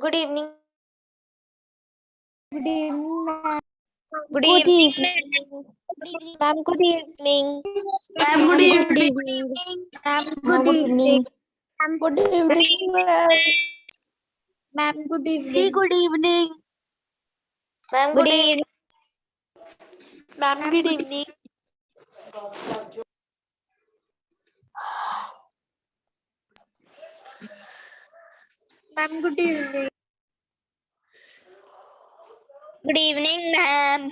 Good evening. Good evening, ma'am. Good Good evening. evening. Ma'am, good evening. Ma'am, good evening. Ma'am, good evening. Good evening, ma'am. Ma'am, good evening. Good evening. Ma'am, Good good evening. evening. Ma'am, good evening. Ma'am, good evening. Good evening, ma'am.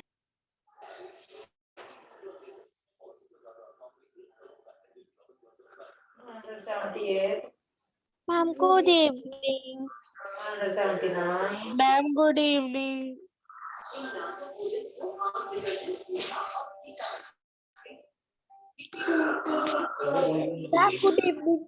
Ma'am, good evening. Ma'am, good evening. Ma'am, good evening.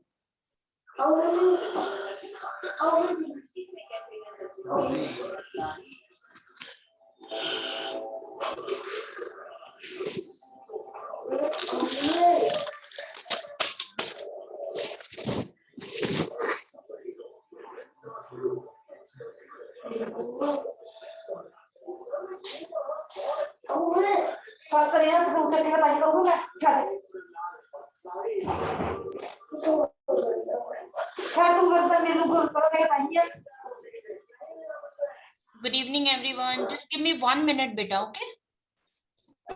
Good evening, everyone. Just give me 1 minute, beta, okay?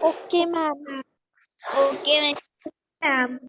Okay, ma'am. Okay, ma'am.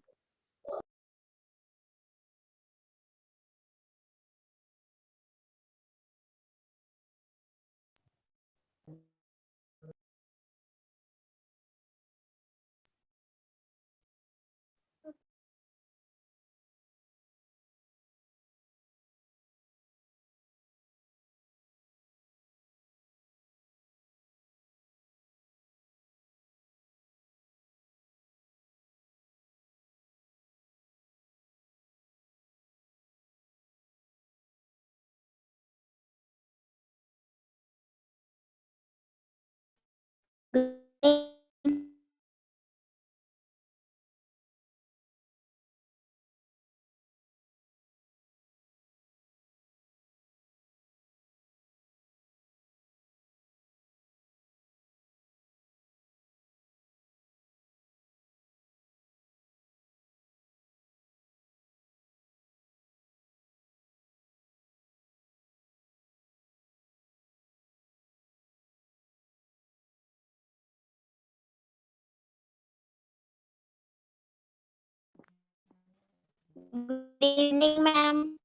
Good evening, ma'am.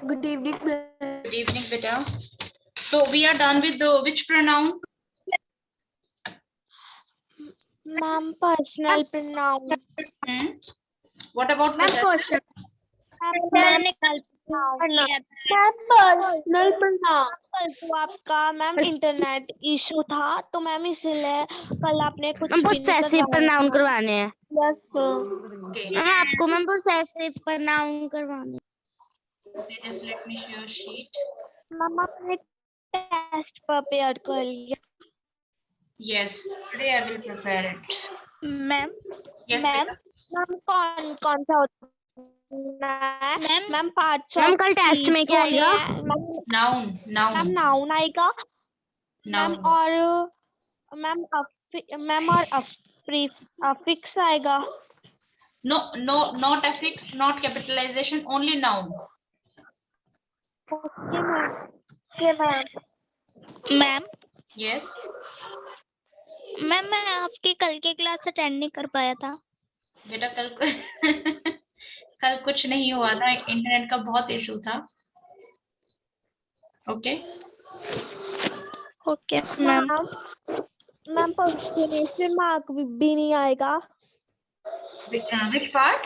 Good evening, ma'am. Good evening, beta. So we are done with the which pronoun? Ma'am, personal pronoun. Hmm? What about Ma'am, possessive? personal. Ma'am, मैंने personal pronoun. Personal प्रणाम कल तो आपका ma'am internet issue था तो ma'am इसलिए कल आपने कुछ भी नहीं पोसेसिव करवाया प्रनाउन था। करवाने हैं यस Okay. मैम आपको मैम पोसेसिव प्रनाउन करवाने हैं। Okay, just let me share sheet. Ma'am आपने टेस्ट प्रिपेयर कर लिया? Yes, today I will prepare it. Ma'am, Yes, ma'am. beta. Ma'am कौन कौन सा होना है? मैम पार्ट्स मैम ऑफ कल टेस्ट में क्या आएगा? Noun, मैम noun, नाउन आएगा मैम noun. और मैम और अफिक्स आएगा। No, no, not affix, not capitalization, only noun. Okay ma'am. Okay ma'am ma'am, Yes. Ma'am मैं आपकी कल की क्लास अटेंड नहीं कर पाया था। बेटा कल कुछ नहीं हुआ था, इंटरनेट का बहुत इशू था। Okay okay ma'am. Ma'am punctuation mark भी नहीं आएगा? which part?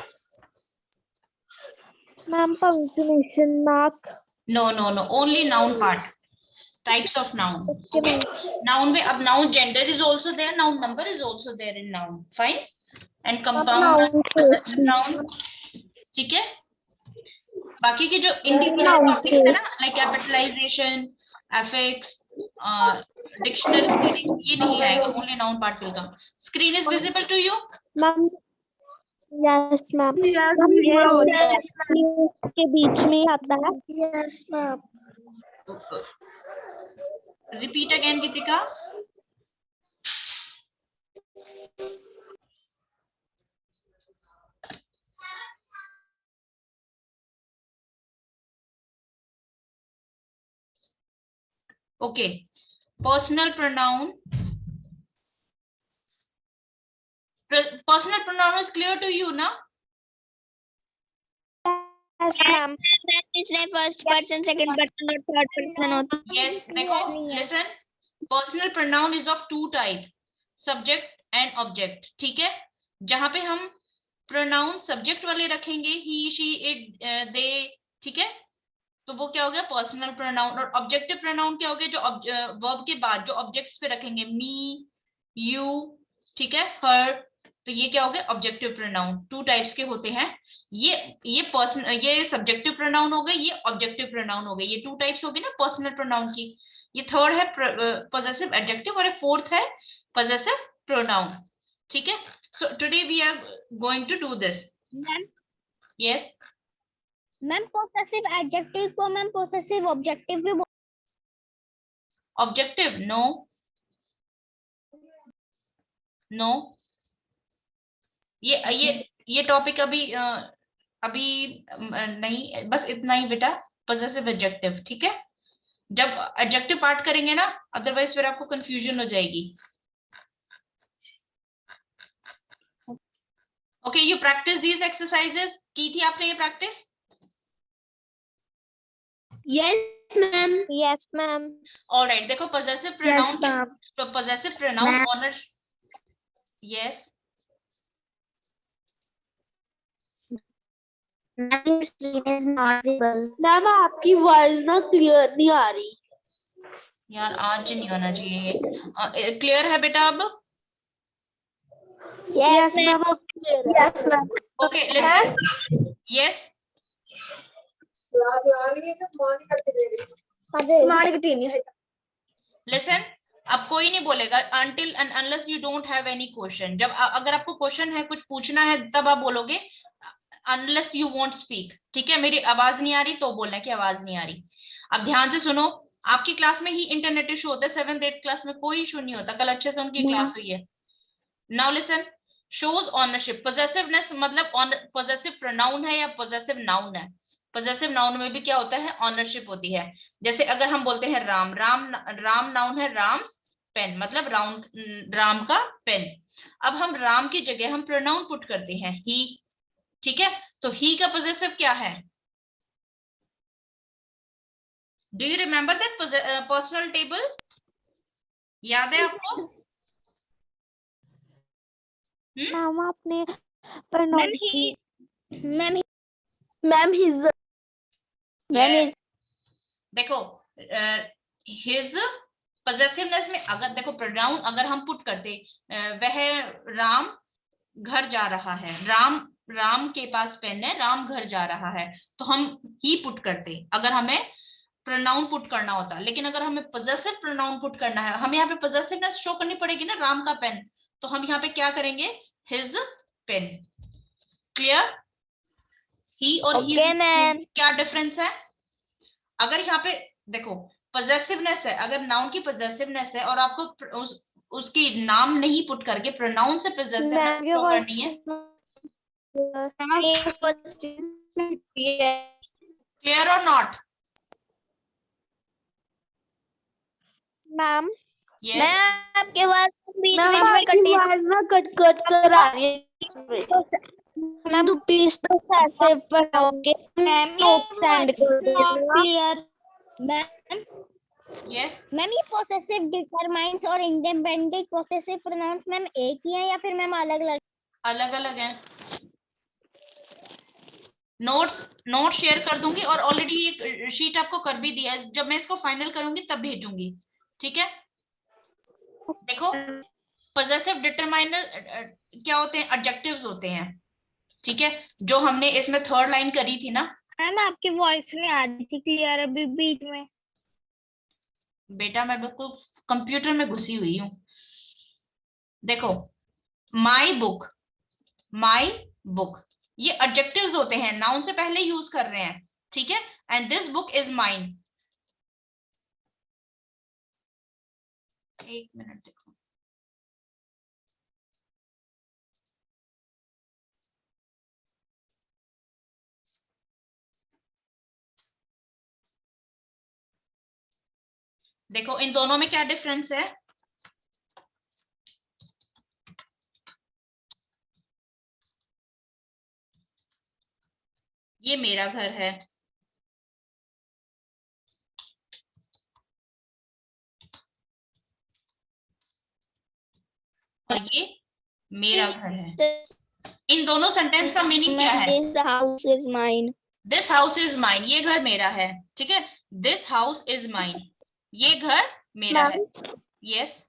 Ma'am punctuation mark. No, no, no. Only noun part. Types of noun. Okay, Okay. ma'am. Noun में अब noun gender is also there. Noun number is also there in noun. Fine. And compound noun noun, case possessive भी. noun. ठीक है. बाकी के जो noun independent topics है case. ना, लाइक कैपिटलाइजेशन, एफिक्स, डिक्शनरी, ये नहीं आएगा. Only noun part will come. Screen is visible to you. Ma'am yes ma'am. Yes, के बीच में ही आता है. yes, ma'am. Repeat again Geetika. Okay. Personal pronoun. Personal pronoun is clear to you now. Yes ma'am. इसमें first person second person और third person होता Yes, देखो, listen. Personal pronoun is of two type, subject and object. ठीक है. जहां पे हम pronoun subject वाले रखेंगे, he, she, it, they, ठीक है, तो वो क्या हो गया पर्सनल प्रोनाउन. और ऑब्जेक्टिव प्रोनाउन क्या हो गया, जो वर्ब के बाद जो ऑब्जेक्ट्स पे रखेंगे, मी, यू, ठीक है, हर, तो ये क्या हो गया ऑब्जेक्टिव प्रोनाउन. टू टाइप्स के होते हैं. ये सब्जेक्टिव प्रोनाउन हो गए, ये ऑब्जेक्टिव प्रोनाउन हो गए. ये टू टाइप्स हो गए ना पर्सनल प्रोनाउन की. ये थर्ड है पॉजेसिव एडजेक्टिव और फोर्थ है पॉजेसिव प्रोनाउन. ठीक है. So today we are going to do this. Ma'am yes. Ma'am possessive adjective को मैम पोसेसिव ऑब्जेक्टिव भी ऑब्जेक्टिव नो, नो. ये टॉपिक अभी नहीं, बस इतना ही बेटा. पॉजेसिव एडजेक्टिव, ठीक है. जब एडजेक्टिव पार्ट करेंगे ना, अदरवाइज फिर आपको कंफ्यूजन हो जाएगी. Okay, you practice these exercises. की थी आपने ये practice? Yes ma'am. Yes ma'am. Alright. देखो पॉजेसिव Yes, प्रोनाउन, ma'am. तो possessive pronoun Ma'am. Honour. Yes. Ma'am, your screen is not visible. Ma'am आपकी वॉइस ना क्लियर नहीं आ रही. यार आज नहीं होना चाहिए ये. क्लियर है बेटा अब? Yes, ma'am. Yes, ma'am. Okay, listen. Yes. Listen. अब कोई नहीं बोलेगा until and unless you don't have any question. जब अगर आपको क्वेश्चन है, कुछ पूछना है, तब आप बोलोगे. unless you won't speak. ठीक है. मेरी आवाज नहीं आ रही तो बोलना कि आवाज नहीं आ रही. अब ध्यान से सुनो. आपकी क्लास में ही इंटरनेट इशू होता है. 7th 8th क्लास में कोई इशू नहीं होता. कल अच्छे से उनकी क्लास हुई है. Now listen. Shows ownership. Possessiveness मतलब पॉजेसिव प्रोनाउन है या पॉजेसिव नाउन है. पॉजेसिव नाउन में भी क्या होता है, ऑनरशिप होती है. जैसे अगर हम बोलते हैं राम, राम नाउन है, राम्स पेन मतलब राम का पेन. अब हम राम की जगह हम प्रोनाउन पुट करते हैं ही. ठीक है. तो ही का पॉजेसिव क्या है? Do you remember that personal table? याद है आपको? मैम आपने मैम pronoun ही मैम Ma'am, his. Yes. देखो हिज पॉजेसिवनेस में अगर देखो प्रोनाउन अगर हम पुट करते, वह राम घर जा रहा है, राम के पास पेन है, राम घर जा रहा है, तो हम ही पुट करते अगर हमें प्रोनाउन पुट करना होता. लेकिन अगर हमें पॉजेसिव प्रोनाउन पुट करना है, हमें यहाँ पे पॉजेसिवनेस शो करनी पड़ेगी ना, राम का पेन, तो हम यहाँ पे क्या करेंगे, हिज पेन. क्लियर? ही और Okay, ma'am. क्या डिफरेंस है? अगर यहाँ पे देखो पॉजेसिवनेस है, अगर नाउन की पॉजेसिवनेस है और आपको उसकी नाम नहीं पुट करके प्रोनाउन से पॉजेसिवनेस Ma'am, your शो करनी है. क्लियर और नॉट? मैम. यस. मैं आपके बात बीच मैम बीच में आपकी कटी. वॉइस ना कट कर आ रही है. मैम प्लीज possessive pronoun के notes send कर देना. क्लियर. Ma'am yes. मैम ये पोसेसिव डिटरमाइंस और इंडिपेंडेंट पोसेसिव प्रोनाउंस मैम एक ही है या फिर मैम अलग अलग? अलग अलग है. नोट्स शेयर कर दूंगी और ऑलरेडी एक शीट आपको कर भी दिया है, जब मैं इसको फाइनल करूंगी तब भेजूंगी, ठीक है। देखो पॉजेसिव डिटरमाइनर क्या होते हैं, एडजेक्टिव्स होते हैं, ठीक है, जो हमने इसमें थर्ड लाइन करी थी ना। मैम आपकी वॉइस नहीं आ रही थी क्लियर अभी बीच में। बेटा मैं बिल्कुल कंप्यूटर में घुसी हुई हूँ। देखो माई बुक ये एडजेक्टिव्स होते हैं, नाउन से पहले यूज कर रहे हैं, ठीक है। And this book is mine. एक मिनट देखो, देखो इन दोनों में क्या डिफरेंस है। ये मेरा घर है, और ये मेरा घर है। इन दोनों सेंटेंस का मीनिंग क्या है? This house is mine. This house is mine, ये घर मेरा है, ठीक है। दिस हाउस इज माइन, ये घर मेरा है। यस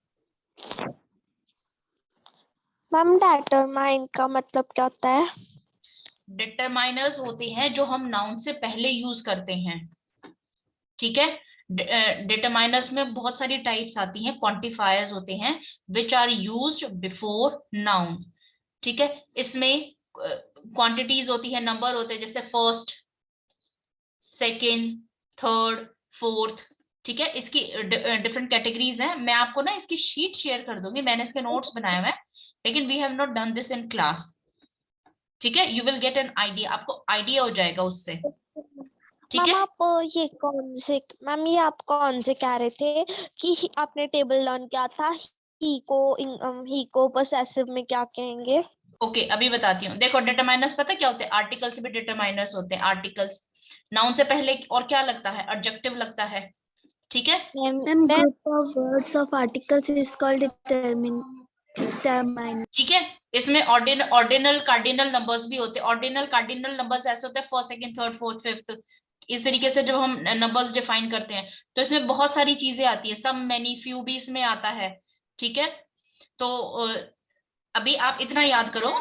मैम डिटरमाइन का मतलब क्या होता है? डिटरमाइनर्स होते हैं जो हम नाउन से पहले यूज करते हैं, ठीक है। डिटरमाइनर्स में बहुत सारी टाइप्स आती हैं, क्वांटिफायर्स होते हैं which are used before noun, ठीक है। इसमें क्वांटिटीज होती है, नंबर होते हैं, जैसे फर्स्ट, सेकंड, थर्ड, फोर्थ, ठीक है। इसकी डिफरेंट कैटेगरीज हैं। मैं आपको ना इसकी शीट शेयर कर दूंगी, मैंने इसके नोट्स बनाए हुए हैं, लेकिन we have not done this in class, ठीक है। You will get an idea, आपको आइडिया हो जाएगा उससे, ठीक मैम है। मैम ये आप कौन से कह रहे थे कि आपने टेबल लर्न किया था, ही को पोसेसिव में क्या कहेंगे? ओके अभी बताती हूँ। देखो डिटरमाइनर्स पता क्या होते हैं, आर्टिकल्स भी डिटरमाइनर्स होते हैं। आर्टिकल्स नाउन से पहले और क्या लगता है, एडजेक्टिव लगता है, ठीक है। Ma'am, group of words of articles is called determiner. ठीक है, इसमें ऑर्डिनल कार्डिनल नंबर्स भी होते हैं। ऑर्डिनल कार्डिनल नंबर्स ऐसे होते हैं first, second, third, fourth, fifth. इस तरीके से जब हम नंबर्स डिफाइन करते हैं तो इसमें बहुत सारी चीजें आती है, सम, मैनी, फ्यू भी इसमें आता है, ठीक है। तो अभी आप इतना याद करो।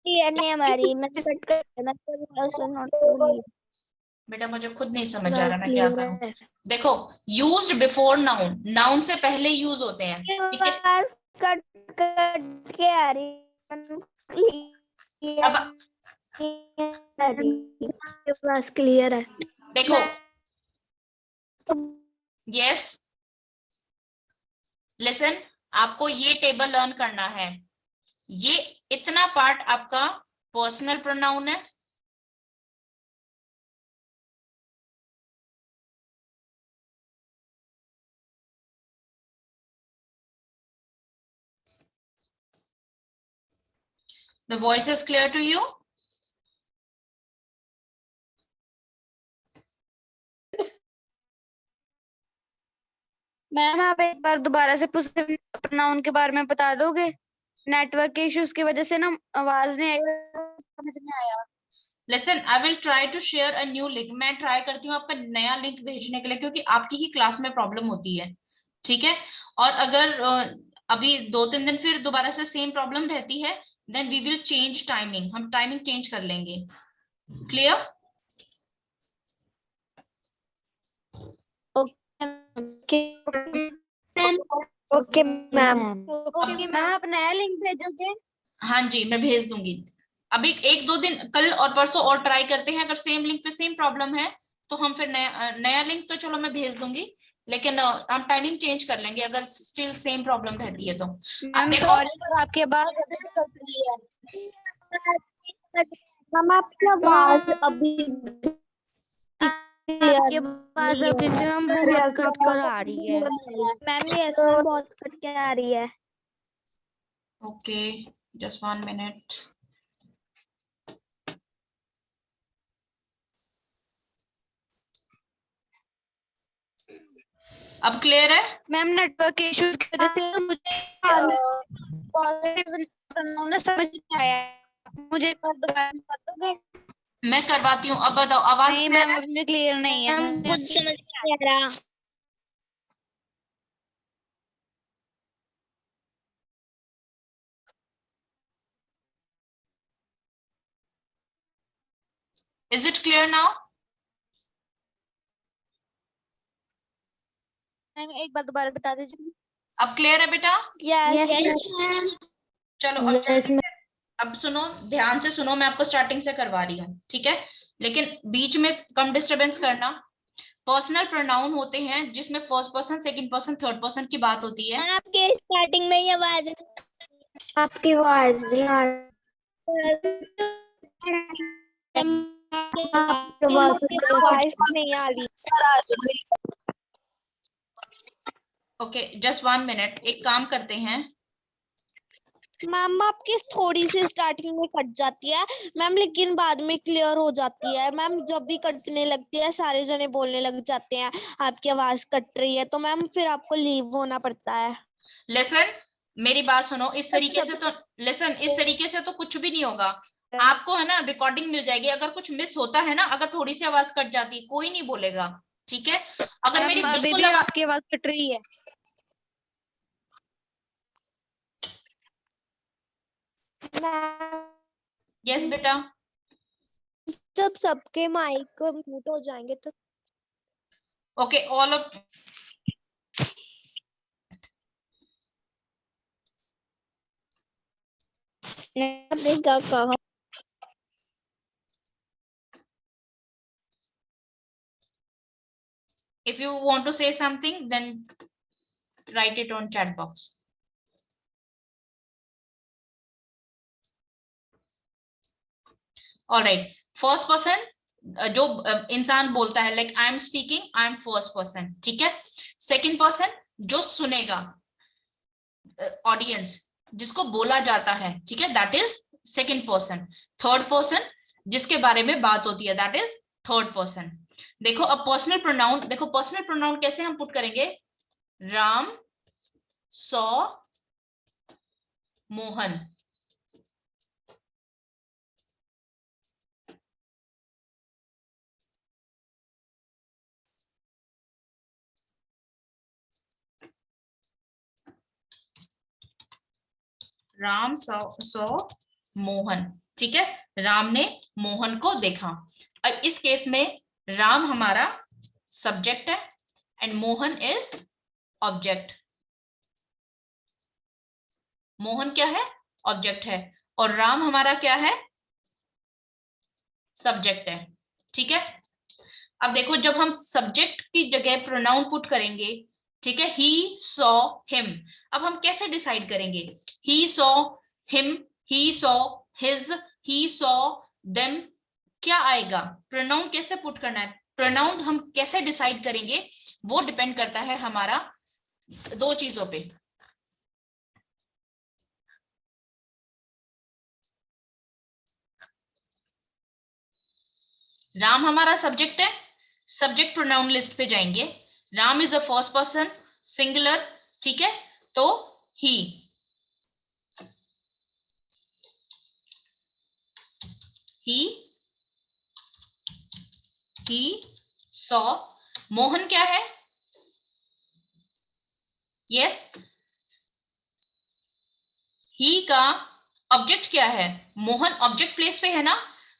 क्लियर नहीं हमारी, मैं कट कर देना नोट। बेटा मुझे खुद नहीं समझ आ रहा मैं क्या करूं। देखो यूज्ड बिफोर नाउन, नाउन से पहले यूज होते हैं, ठीक है। कट कट के आ रही अब बस क्लियर है। देखो यस लिसन, आपको ये टेबल लर्न करना है। ये इतना पार्ट आपका पर्सनल प्रोनाउन है, the voice is clear to you? Ma'am आप एक बार दोबारा से प्रोनाउन के बारे में बता दोगे? नेटवर्क के इश्यूज की वजह से ना आवाज नहीं आई, समझ नहीं आया। Listen I will try to share a new link. मैं ट्राई करती हूँ आपका नया लिंक भेजने के लिए, क्योंकि आपकी ही क्लास में प्रॉब्लम होती है, ठीक है। और अगर अभी 2-3 दिन फिर दोबारा से सेम प्रॉब्लम रहती है, then we will change timing, हम टाइमिंग चेंज कर लेंगे। Clear? Okay ma'am. Okay ma'am आप नया लिंक भेजोगे? हाँ जी मैं भेज दूंगी। अभी 1-2 दिन कल और परसों और ट्राई करते हैं, अगर सेम लिंक पे सेम प्रॉब्लम है तो हम फिर नया लिंक तो चलो मैं भेज दूंगी, लेकिन हम टाइमिंग चेंज कर लेंगे अगर स्टिल सेम प्रॉब्लम रहती है तो। मैम सॉरी पर आपकी आवाज अभी भी कट रही है। मैम आपकी आवाज अभी आपके पास अभी भी हम बहुत कट कर आ रही है। मैम ये मैम बहुत कट के आ रही है। Okay just 1 minute. अब क्लियर है? मैम नेटवर्क इश्यूज की वजह से मुझे पॉजिटिव प्रोनाउन समझ नहीं आया, मुझे एक बार दोबारा बता दोगे? मैं करवाती हूँ, अब बताओ आवाज नहीं clear मैम, है? अभी में क्लियर नहीं है। मैम कुछ समझ नहीं आ रहा। Is it clear now? Ma'am एक बार दोबारा बता दीजिए। अब क्लियर है बेटा? यस चलो अब जल्दी से, अब सुनो, ध्यान से सुनो, मैं आपको स्टार्टिंग से करवा रही हूँ, ठीक है? लेकिन बीच में कम डिस्टरबेंस करना। पर्सनल प्रोनाउन होते हैं जिसमें first person, second person, third person की बात होती है। आपके स्टार्टिंग में ही आवाज आपकी आवाज नहीं आ वॉइस नहीं आ रही। ओके, जस्ट 1 मिनट, एक काम करते हैं। मैम आपकी थोड़ी सी स्टार्टिंग में कट जाती है मैम, लेकिन बाद में क्लियर हो जाती है मैम। जब भी कटने लगती है सारे जने बोलने लग जाते हैं आपकी आवाज कट रही है, तो मैम फिर आपको लीव होना पड़ता है। लिसन, मेरी बात सुनो, इस तरीके से तो लिसन, इस तरीके से तो कुछ भी नहीं होगा। आपको है ना रिकॉर्डिंग मिल जाएगी, अगर कुछ मिस होता है ना, अगर थोड़ी सी आवाज कट जाती है, कोई नहीं बोलेगा, ठीक है? अगर मेरी मैम अभी बिल्कुल भी आपकी आवाज कट रही है। यस बेटा, जब सबके माइक म्यूट हो जाएंगे तो ओके, ऑल ऑफ क्या कहा? if you want to say something, then write it on chat box. All right, first person जो इंसान बोलता है, like I am speaking, I am first person, ठीक है? सेकंड पर्सन जो सुनेगा, ऑडियंस जिसको बोला जाता है, ठीक है, that is second person. Third person जिसके बारे में बात होती है, दैट इज थर्ड पर्सन। देखो अब पर्सनल प्रोनाउन, देखो पर्सनल प्रोनाउन कैसे हम पुट करेंगे? राम सॉ मोहन, राम सॉ मोहन, ठीक है? राम ने मोहन को देखा। अब इस केस में राम हमारा सब्जेक्ट है and Mohan is object. Mohan क्या है? ऑब्जेक्ट है, और राम हमारा क्या है? सब्जेक्ट है, ठीक है? अब देखो, जब हम सब्जेक्ट की जगह प्रोनाउन पुट करेंगे, ठीक है, ही सॉ हिम, अब हम कैसे डिसाइड करेंगे? He saw him, he saw his, he saw them, क्या आएगा? प्रोनाउन कैसे पुट करना है, प्रोनाउन हम कैसे डिसाइड करेंगे, वो डिपेंड करता है हमारा दो चीजों पे। राम हमारा सब्जेक्ट है, सब्जेक्ट प्रोनाउन लिस्ट पे जाएंगे, Ram is a first person singular, ठीक है? तो ही सॉ। मोहन क्या है? यस, ही का ऑब्जेक्ट क्या है? मोहन ऑब्जेक्ट प्लेस पे है ना,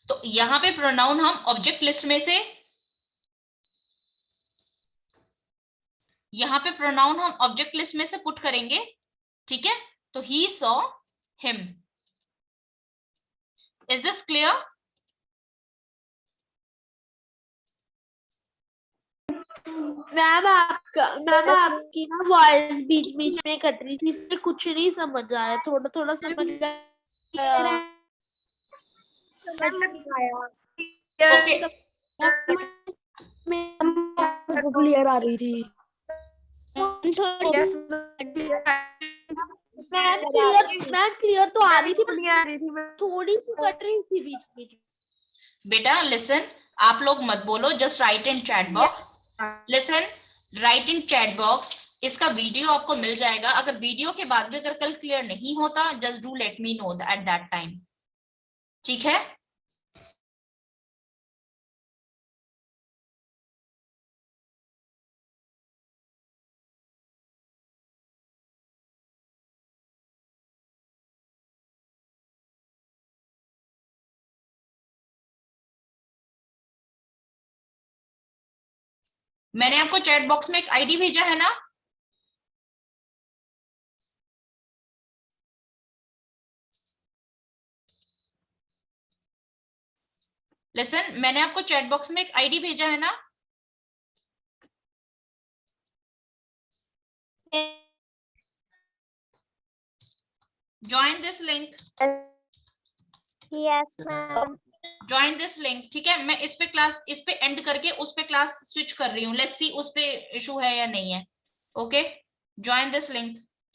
तो यहां पे प्रोनाउन हम ऑब्जेक्ट लिस्ट में से, यहां पे प्रोनाउन हम ऑब्जेक्ट लिस्ट में से पुट करेंगे, ठीक है? तो he saw him. Is this clear? Ma'am आपकी ना वॉइस बीच बीच में कट रही थी, इससे कुछ नहीं समझ आया, थोड़ा थोड़ा समझ आया। ओके, क्लियर आ रही थी। मैम क्लियर तो आ रही थी, थोड़ी सी कट रही थी बीच बीच में। बेटा लिसन, आप लोग मत बोलो, जस्ट राइट इन चैट बॉक्स। लिसन, राइट इन चैट बॉक्स इसका वीडियो आपको मिल जाएगा। अगर वीडियो के बाद भी अगर कल क्लियर नहीं होता, just do let me know at that time, ठीक है। मैंने आपको चैट बॉक्स में एक आईडी भेजा है ना, लिसन, मैंने आपको चैट बॉक्स में एक आईडी भेजा है ना। Join this link, yes ma'am. Join this link, ठीक है। मैं इस पे एंड करके उस पे क्लास स्विच कर रही हूँ। लेट्स सी उस पे इशू है या नहीं है। Okay, join this link.